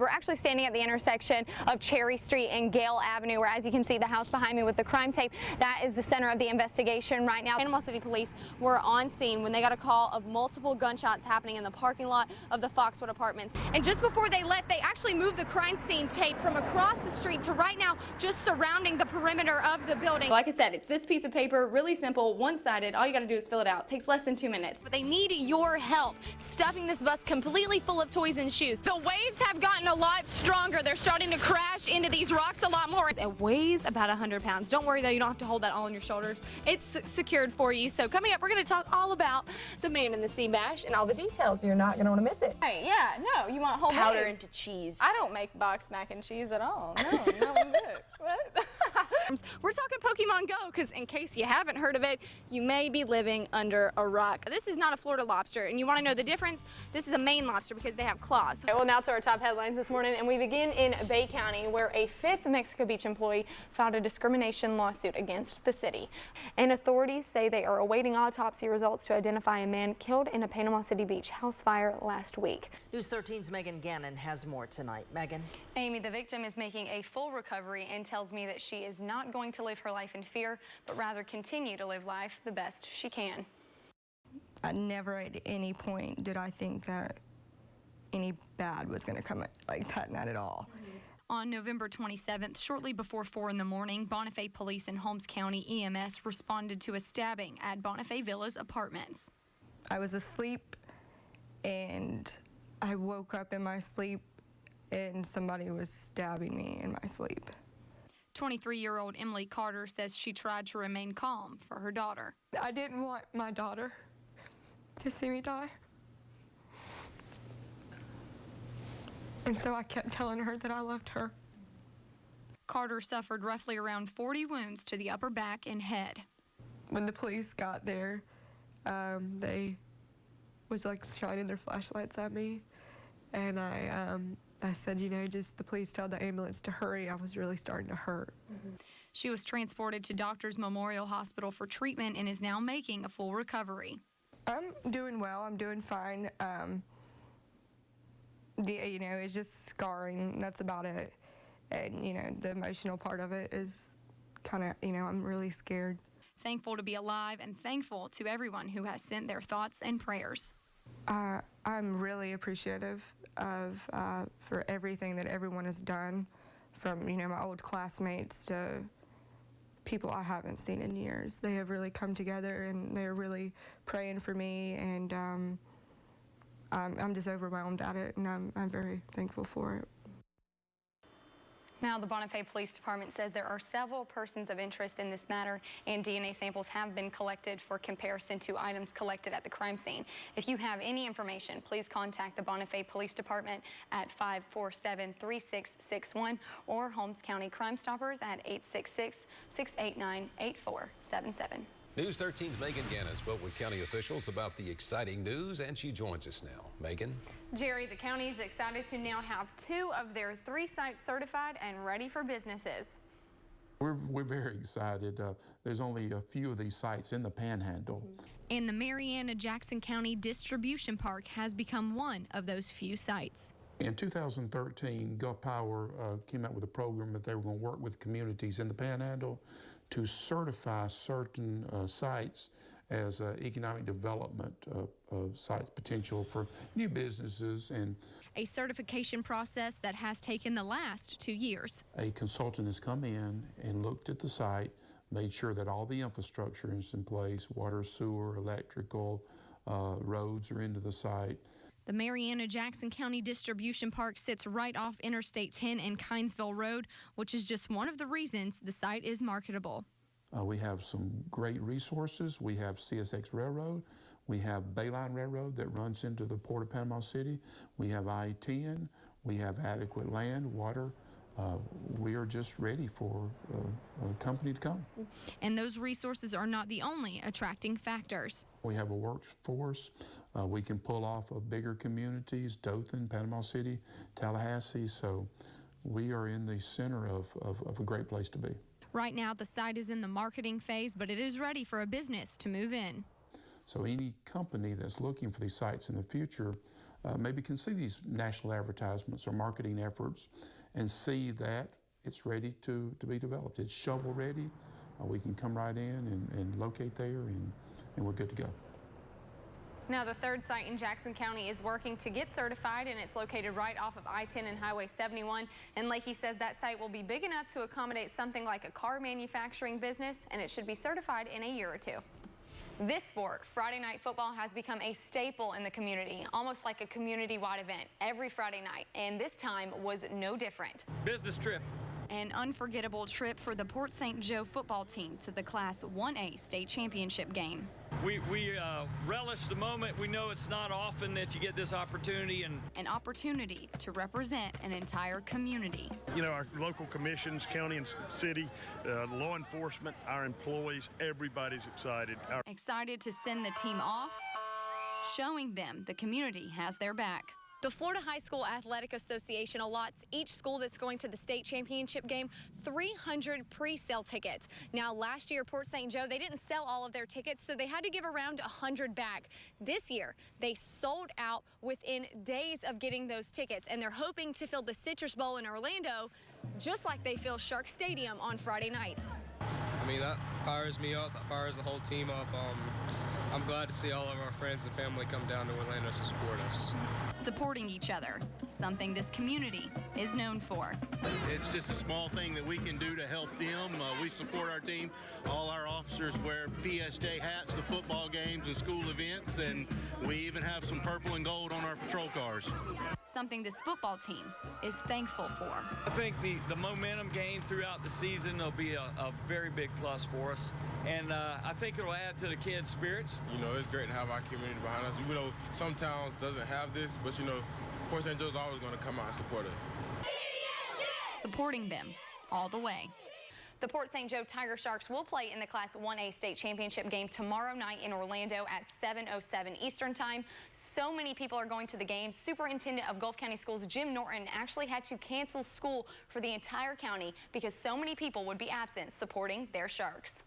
We're actually standing at the intersection of Cherry Street and Gale Avenue, where, as you can see, the house behind me with the crime tape, that is the center of the investigation right now. Panama City Police were on scene when they got a call of multiple gunshots happening in the parking lot of the Foxwood Apartments. And just before they left, they actually moved the crime scene tape from across the street to right now just surrounding the perimeter of the building. Like I said, it's this piece of paper, really simple, one-sided. All you got to do is fill it out. It takes less than 2 minutes. But they need your help stuffing this bus completely full of toys and shoes. The waves have gotten a lot stronger. They're starting to crash into these rocks a lot more. It weighs about 100 pounds. Don't worry though, you don't have to hold that all on your shoulders. It's secured for you. So coming up, we're going to talk all about the Man in the Sea Bash and all the details. You're not going to want to miss it. Hey, yeah, no, you want whole powder into cheese. I don't make boxed mac and cheese at all. No, not one bit. What? We're talking Pokemon Go because, in case you haven't heard of it, you may be living under a rock. This is not a Florida lobster, and you want to know the difference? This is a Maine lobster because they have claws. Okay, well, now to our top headlines this morning, and we begin in Bay County, where a 5th Mexico Beach employee filed a discrimination lawsuit against the city. And authorities say they are awaiting autopsy results to identify a man killed in a Panama City Beach house fire last week. News 13's Megan Gannon has more tonight. Megan. Amy, the victim is making a full recovery and tells me that she is not going to live her life in fear, but rather continue to live life the best she can. I never at any point did I think that any bad was going to come like that, not at all. On November 27th, shortly before 4 in the morning, Bonifay Police and Holmes County EMS responded to a stabbing at Bonifay Villa's apartments. I was asleep and I woke up in my sleep and somebody was stabbing me in my sleep. 23-year-old Emily Carter says she tried to remain calm for her daughter. I didn't want my daughter to see me die. And so I kept telling her that I loved her. Carter suffered roughly around 40 wounds to the upper back and head. When the police got there, they was like shining their flashlights at me. And I said, you know, just the police tell the ambulance to hurry. I was really starting to hurt. She was transported to Doctors Memorial Hospital for treatment and is now making a full recovery. I'm doing well. I'm doing fine. You know, it's just scarring. That's about it. And, you know, the emotional part of it is kind of, you know, I'm really scared. Thankful to be alive and thankful to everyone who has sent their thoughts and prayers. I'm really appreciative of for everything that everyone has done, from, you know, my old classmates to people I haven't seen in years. They have really come together and they're really praying for me, and I'm just overwhelmed at it, and I'm very thankful for it. Now, the Bonifay Police Department says there are several persons of interest in this matter, and DNA samples have been collected for comparison to items collected at the crime scene. If you have any information, please contact the Bonifay Police Department at 547-3661 or Holmes County Crime Stoppers at 866-689-8477. News 13's Megan Gannon spoke with county officials about the exciting news, and she joins us now. Megan? Jerry, the county is excited to now have 2 of their 3 sites certified and ready for businesses. We're very excited. There's only a few of these sites in the Panhandle. And the Marianna-Jackson County Distribution Park has become one of those few sites. In 2013, Gulf Power came out with a program that they were going to work with communities in the Panhandle to certify certain sites as economic development sites, potential for new businesses. And a certification process that has taken the last 2 years. A consultant has come in and looked at the site, made sure that all the infrastructure is in place, water, sewer, electrical, roads are into the site. The Marianna-Jackson County Distribution Park sits right off Interstate 10 and Kinesville Road, which is just one of the reasons the site is marketable. We have some great resources. We have CSX Railroad. We have Bayline Railroad that runs into the Port of Panama City. We have I-10. We have adequate land, water. We are just ready for a company to come. And those resources are not the only attracting factors. We have a workforce. We can pull off of bigger communities, Dothan, Panama City, Tallahassee. So we are in the center of a great place to be. Right now, the site is in the marketing phase, but it is ready for a business to move in. So any company that's looking for these sites in the future maybe can see these national advertisements or marketing efforts and see that it's ready to be developed. It's shovel ready. We can come right in and locate there, and we're good to go. Now, the third site in Jackson County is working to get certified, and it's located right off of I-10 and Highway 71. And Lakey says that site will be big enough to accommodate something like a car manufacturing business, and it should be certified in a year or two. This sport, Friday night football, has become a staple in the community, almost like a community-wide event every Friday night, and this time was no different. Business trip. An unforgettable trip for the Port St. Joe football team to the Class 1A state championship game. We relish the moment. We know it's not often that you get this opportunity. And an opportunity to represent an entire community. You know, our local commissions, county and city, law enforcement, our employees, everybody's excited. Excited to send the team off, showing them the community has their back. The Florida High School Athletic Association allots each school that's going to the state championship game 300 pre-sale tickets. Now, last year, Port St. Joe, they didn't sell all of their tickets, so they had to give around 100 back. This year, they sold out within days of getting those tickets, and they're hoping to fill the Citrus Bowl in Orlando just like they fill Shark Stadium on Friday nights. I mean, that fires me up, that fires the whole team up. I'm glad to see all of our friends and family come down to Orlando to support us. Supporting each other, something this community is known for. It's just a small thing that we can do to help them. We support our team. All our officers wear PSJ hats to football games and school events, and we even have some purple and gold on our patrol cars. Something this football team is thankful for. I think the momentum gained throughout the season will be a very big plus for us. And I think it'll add to the kids' spirits. You know, it's great to have our community behind us. You know, some towns doesn't have this, but you know, Port St. Joe's always going to come out and support us. Supporting them all the way. The Port St. Joe Tiger Sharks will play in the Class 1A state championship game tomorrow night in Orlando at 7:07 Eastern Time. So many people are going to the game. Superintendent of Gulf County Schools, Jim Norton, actually had to cancel school for the entire county because so many people would be absent supporting their Sharks.